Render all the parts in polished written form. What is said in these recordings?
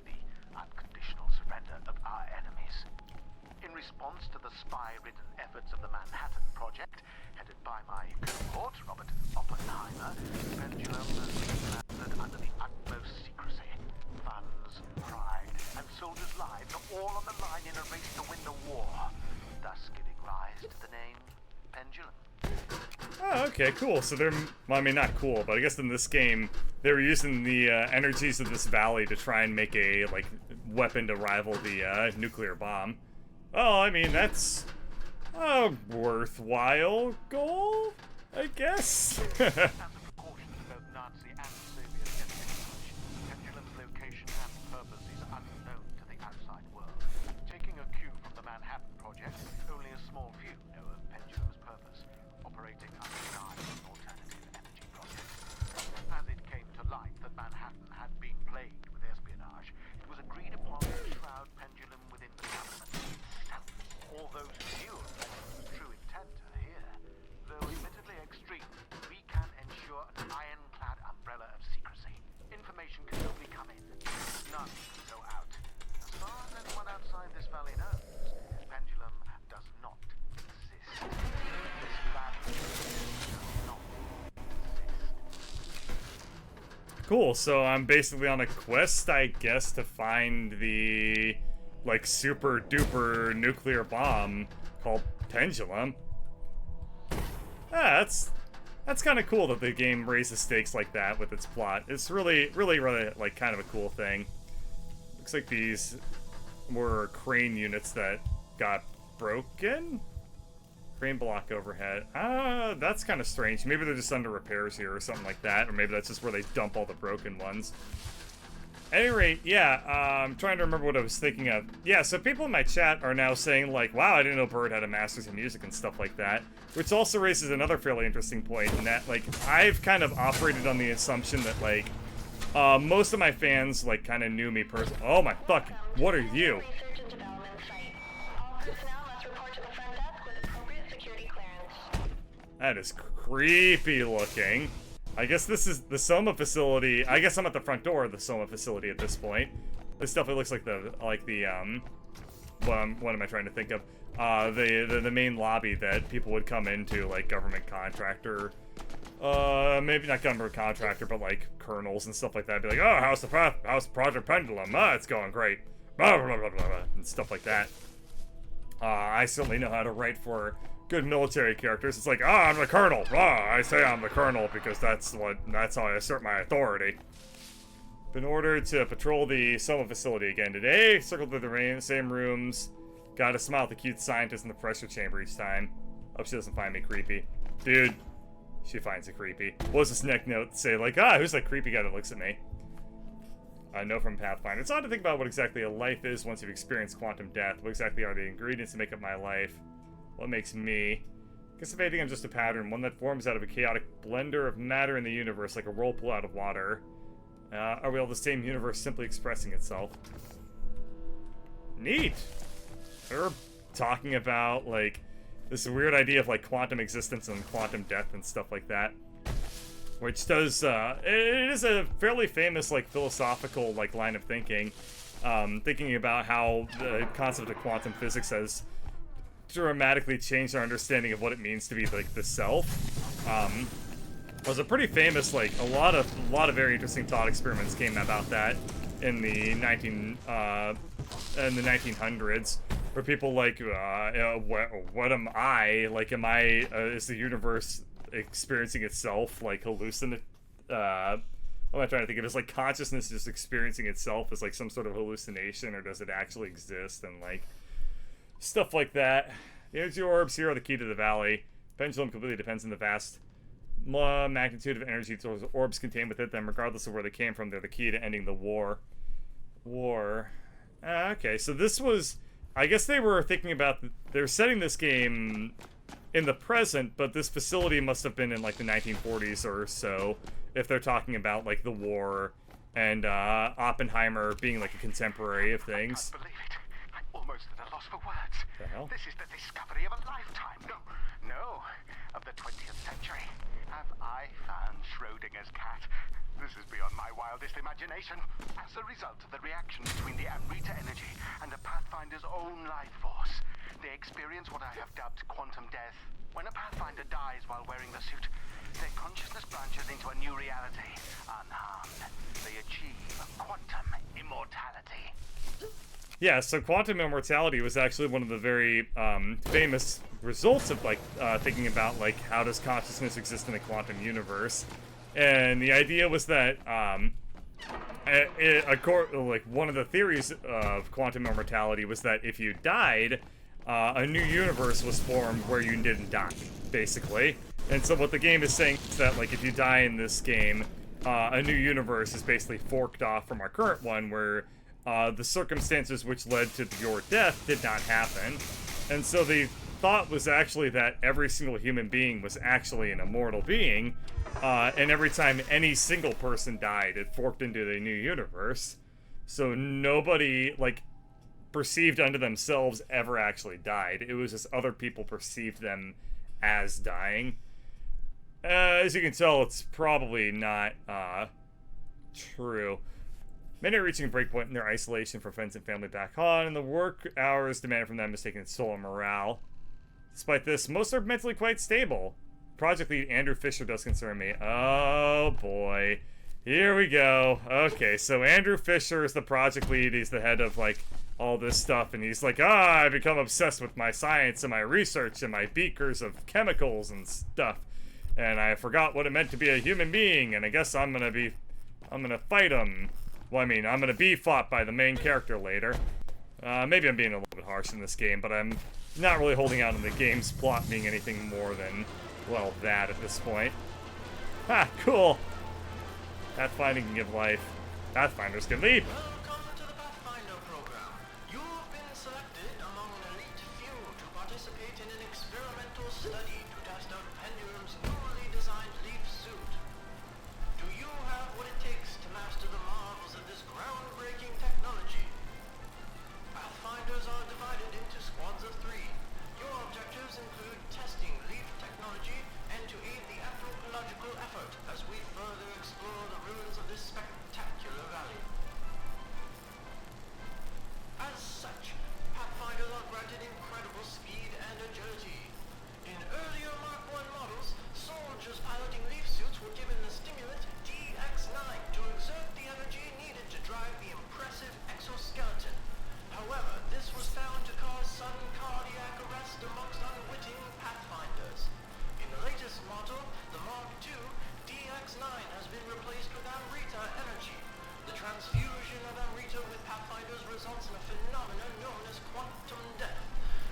the unconditional surrender of our enemies. In response to the spy-ridden efforts of the Manhattan Project, headed by my cohort, Robert Oppenheimer, Pendulum has been planted under the utmost secrecy. Funds, pride, and soldiers' lives are all on the line in a race to win the war, thus giving rise to the name Pendulum. Oh, okay, cool. So they're, well, I mean, not cool, but I guess in this game, they were using the energies of this valley to try and make a, like, weapon to rival the nuclear bomb. Oh, I mean, that's a worthwhile goal, I guess. As a precaution to both Nazi and Soviet espionage, Pendulum's location and purpose is unknown to the outside world. Taking a cue from the Manhattan Project, only a small few know of Pendulum's purpose, operating under the guise of an alternative energy project. As it came to light that Manhattan had been plagued with espionage, it was agreed upon to shroud Pendulum within the government itself. Although few of Pendulum's true intent are here, though admittedly extreme, we can ensure an ironclad umbrella of secrecy. Information can only come in, none can go out. As far as anyone outside this valley knows, Pendulum does not exist. This valley does not exist. Cool, so I'm basically on a quest, I guess, to find the, like, super duper nuclear bomb called Pendulum. Ah, that's kind of cool that the game raises stakes like that with its plot. It's really, like, kind of a cool thing. Looks like these were crane units that got broken? Crane block overhead. Ah, that's kind of strange. Maybe they're just under repairs here or something like that, or maybe that's just where they dump all the broken ones. At any rate, yeah, I'm trying to remember what I was thinking of. Yeah, so people in my chat are now saying, like, wow, I didn't know Bird had a master's in music and stuff like that. Which also raises another fairly interesting point in that, like, I've kind of operated on the assumption that, like, most of my fans, like, kind of knew me personally. Oh my fuck, what are you? That is creepy looking. I guess this is the Soma facility. I guess I'm at the front door of the Soma facility at this point. This definitely looks like the what am I trying to think of? The main lobby that people would come into, like government contractor, maybe not government contractor, but like colonels and stuff like that. Be like, oh, how's Project Pendulum? Ah, it's going great. Blah, blah, blah, blah, blah, and stuff like that. I certainly know how to write for good military characters. It's like, I'm the colonel. I say I'm the colonel because that's how I assert my authority. Been ordered to patrol the Soma facility again today. Circled through the same rooms. Gotta smile at the cute scientist in the pressure chamber each time. Hope she doesn't find me creepy. Dude, she finds it creepy. What does this neck note say? Like, who's that creepy guy that looks at me? I know from Pathfinder. It's odd to think about what exactly a life is once you've experienced quantum death. What exactly are the ingredients to make up my life? What makes me? Guess if anything, I'm just a pattern, one that forms out of a chaotic blender of matter in the universe, like a whirlpool out of water. Are we all the same universe simply expressing itself? Neat! They're talking about, like, this weird idea of, like, quantum existence and quantum death and stuff like that. Which does, it is a fairly famous, like, philosophical, like, line of thinking. Thinking about how the concept of quantum physics has dramatically changed our understanding of what it means to be, like, the self. Was a pretty famous, like, a lot of very interesting thought experiments came about that in the 1900s, where people like, what am I? Like, is the universe experiencing itself, like, hallucinate? What am I trying to think of? Is, like, consciousness just experiencing itself as, like, some sort of hallucination, or does it actually exist? And, like, stuff like that. The energy orbs here are the key to the valley. Pendulum completely depends on the vast magnitude of energy those orbs contain within them, regardless of where they came from. They're the key to ending the war. Okay, so this was, I guess they were thinking about, they're setting this game in the present, but this facility must have been in, like, the 1940s or so, if they're talking about, like, the war and Oppenheimer being, like, a contemporary of things. I can't believe it. almost at a loss for words. The hell? This is the discovery of a lifetime. No, of the 20th century. Have I found Schrodinger's cat? This is beyond my wildest imagination. As a result of the reaction between the Amrita energy and the Pathfinder's own life force, they experience what I have dubbed quantum death. When a Pathfinder dies while wearing the suit, their consciousness branches into a new reality, unharmed. They achieve quantum immortality. Yeah, so quantum immortality was actually one of the very famous results of thinking about how does consciousness exist in the quantum universe, and the idea was that one of the theories of quantum immortality was that if you died, a new universe was formed where you didn't die, basically. And so what the game is saying is that if you die in this game, a new universe is basically forked off from our current one where the circumstances which led to your death did not happen. And so the thought was actually that every single human being was actually an immortal being, and every time any single person died, it forked into the new universe. So nobody, perceived unto themselves ever actually died. It was just other people perceived them as dying. As you can tell, it's probably not, true. Many are reaching a breakpoint in their isolation from friends and family back on, and the work hours demanded from them is taking its toll on morale. Despite this, most are mentally quite stable. Project lead Andrew Fisher does concern me. Oh boy. Here we go. Okay, so Andrew Fisher is the project lead. He's the head of, all this stuff, and he's like, I've become obsessed with my science and my research and my beakers of chemicals and stuff. And I forgot what it meant to be a human being, and I guess I'm gonna fight him. Well, I mean, I'm gonna be fought by the main character later. Maybe I'm being a little bit harsh in this game, but I'm not really holding out on the game's plot being anything more than, well, that at this point. Ha, cool! Pathfinding can give life. Pathfinders can lead! Welcome to the Pathfinder program. You've been selected among an elite few to participate in an experimental study to test out Pendulum's newly designed L.E.A.F suit. Do you have what it takes to master the marvels of this groundbreaking technology? Pathfinders are divided into squads of 3. Your objectives include testing L.E.A.F technology and to aid the anthropological effort as we further explore the ruins of this spectacular valley. As such, Pathfinders are granted incredible speed and agility. In earlier Mark I models, soldiers piloting L.E.A.F suits were given the stimulant DX9 to exert the energy needed to drive the impressive exoskeleton. However, this was found to cause sudden cardiac arrest amongst unwitting Pathfinders. In the latest model, the Mark II, DX9 has been replaced with Amrita energy. The transfusion of Amrita with Pathfinders results in a phenomenon known as quantum death.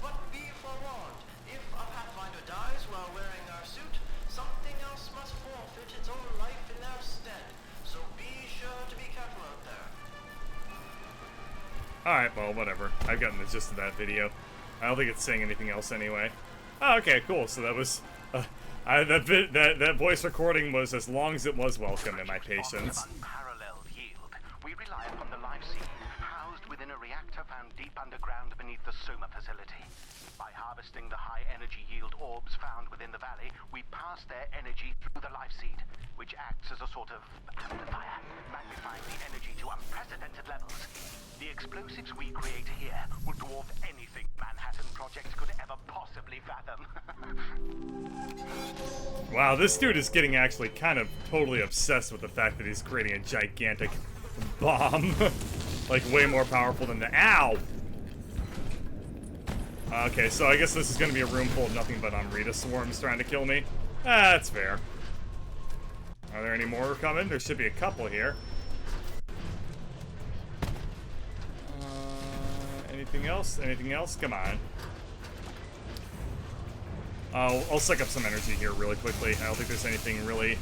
But be forewarned, if a Pathfinder dies while wearing our suit, something else must forfeit its own life in their stead. So be sure to be careful out there. Alright, well, whatever. I've gotten the gist of that video. I don't think it's saying anything else anyway. Oh, okay, cool. So that was... that voice recording was as long as it was welcome in my patience. Unparalleled yield. We rely upon the life seed housed within a reactor found deep underground beneath the Soma facility. By harvesting the high energy yield orbs found within the valley, we pass their energy through the life seed, which acts as a sort of amplifier, magnifying the energy to unprecedented levels. The explosives we create here will dwarf anything Manhattan Project could ever possibly fathom. Wow, this dude is getting actually kind of totally obsessed with the fact that he's creating a gigantic bomb. Way more powerful than the— Ow! Okay, so I guess this is gonna be a room full of nothing but Amrita swarms trying to kill me. That's fair. Are there any more coming? There should be a couple here. Anything else? Anything else? Come on. I'll suck up some energy here really quickly. I don't think there's anything really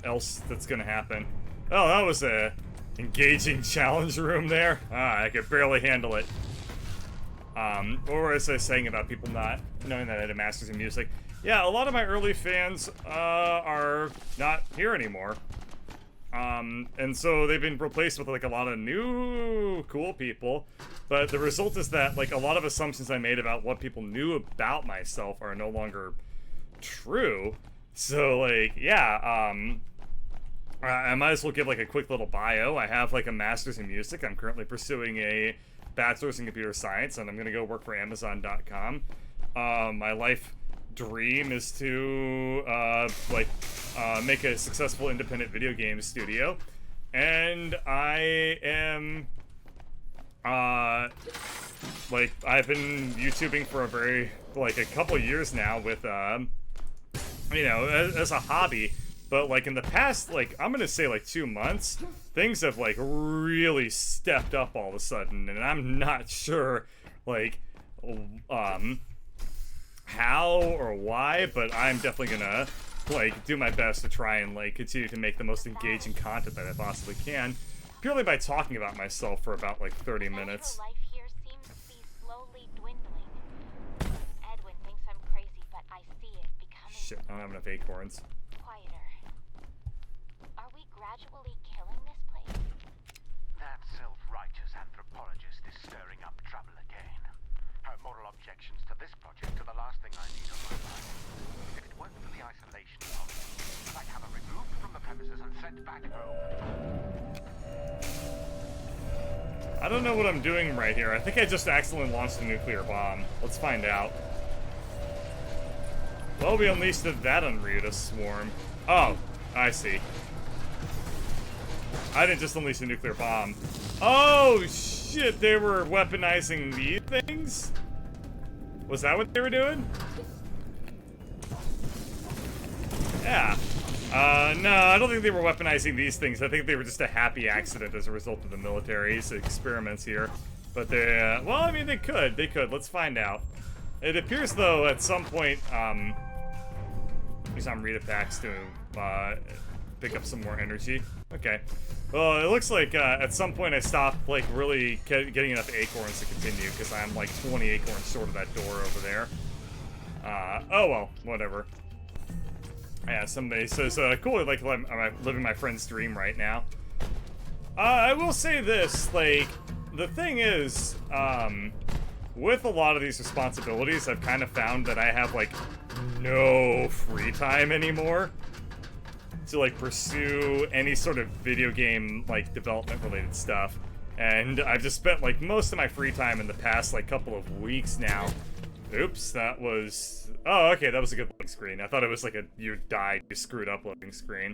else that's gonna happen. Oh, that was a engaging challenge room there. I could barely handle it. What was I saying about people not knowing that I had a master's in music? Yeah, a lot of my early fans are not here anymore. And so they've been replaced with a lot of new cool people. But the result is that, like, a lot of assumptions I made about what people knew about myself are no longer true. So, like, yeah, I might as well give, like, a quick little bio. I have, like, a master's in music. I'm currently pursuing a bachelor's in computer science, and I'm gonna go work for Amazon.com. My life dream is to, make a successful independent video game studio. And I am, like, I've been YouTubing for a couple years now with, you know, as a hobby. But, like, in the past, like, I'm gonna say, like, 2 months, things have, like, really stepped up all of a sudden, and I'm not sure, like, how or why, but I'm definitely gonna, like, do my best to try and, like, continue to make the most engaging content that I possibly can, purely by talking about myself for about, like, 30 minutes. Life here seems to be slowly dwindling. Edwin thinks I'm crazy, but I see it becoming Shit, I don't have enough acorns. quieter. Are we gradually killing this place? That self-righteous anthropologist is stirring up trouble again. Her moral objections to this project are the last thing I need on my mind. If it weren't for the isolation policy, I'd have her removed from the premises and sent back home. I don't know what I'm doing right here. I think I just accidentally launched a nuclear bomb. Let's find out. Well, we unleashed that unread swarm. Oh, I see. I didn't just unleash a nuclear bomb. Oh, shit, they were weaponizing these things? Was that what they were doing? Yeah. No, I don't think they were weaponizing these things. I think they were just a happy accident as a result of the military's experiments here. But they, well, I mean, they could. They could. Let's find out. It appears, though, at some point, use some Rita packs to, pick up some more energy. Okay. Well, it looks like, at some point I stopped, like, really getting enough acorns to continue, because I'm, like, 20 acorns short of that door over there. Oh well, whatever. Yeah, somebody says, cool, like, I'm living my friend's dream right now. I will say this, like, the thing is, with a lot of these responsibilities, I've kind of found that I have, like, no free time anymore to, like, pursue any sort of video game, like, development-related stuff. And I've just spent, like, most of my free time in the past, like, couple of weeks now. Oops, that was... Oh, okay, that was a good loading screen. I thought it was like a you died, you screwed up loading screen.